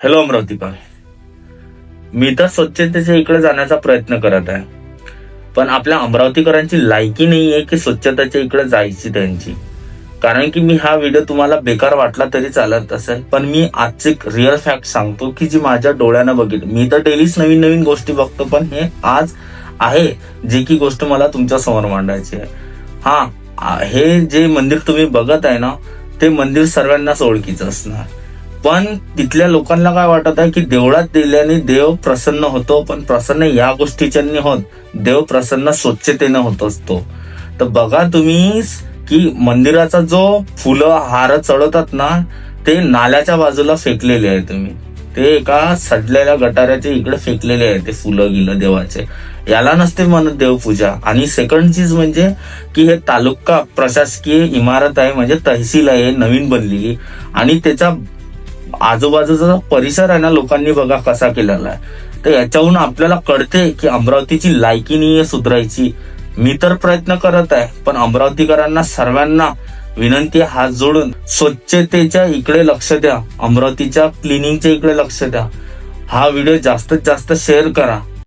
Hello अमरावतीकर, मी तर स्वच्छतेच्या इकडे जाण्याचा प्रयत्न करत आहे, पण आपल्या अमरावतीकरांची लायकी नाही आहे की स्वच्छतेच्या इकडे जायची त्यांची. कारण की मी हा व्हिडिओ तुम्हाला बेकार वाटला तरी चालत असेल, पण मी आजची रिअल फॅक्ट सांगतो की जी माझ्या डोळ्यानं बघितली. मी तर डेलीच नवीन नवीन गोष्टी बघतो, पण हे आज आहे जे की गोष्ट मला तुमच्या समोर मांडायची आहे. हे जे मंदिर तुम्ही बघत आहे ना, ते मंदिर सर्वांनाच ओळखीचं असणार, पण तिथल्या लोकांना काय वाटत आहे की देवळात दिल्याने देव प्रसन्न होतो, पण प्रसन्न या गोष्टीच्यानी होत, देव प्रसन्न स्वच्छतेने होत असतो. तर बघा तुम्ही की मंदिराचा जो फुलं हार चढवतात ना, ते नाल्याच्या बाजूला फेकलेले आहे. तुम्ही ते एका सडलेल्या गटाराच्या इकडे फेकलेले आहे ते फुलं गिलं देवाचे. याला नसते म्हणत देवपूजा. आणि सेकंड चीज म्हणजे की हे तालुका प्रशासकीय इमारत आहे, म्हणजे तहसील आहे नवीन बनलेली, आणि त्याचा आजूबाजूचा परिसर आहे ना, लोकांनी बघा कसा केलेला आहे. तर याच्याहून आपल्याला कळते की अमरावतीची लायकी नाहीये सुधारायची. मी तर प्रयत्न करत आहे, पण अमरावतीकरांना सर्वांना विनंती, हात जोडून स्वच्छतेच्या इकडे लक्ष द्या, अमरावतीच्या क्लिनिंगच्या इकडे लक्ष द्या. हा व्हिडिओ जास्तीत जास्त शेअर करा.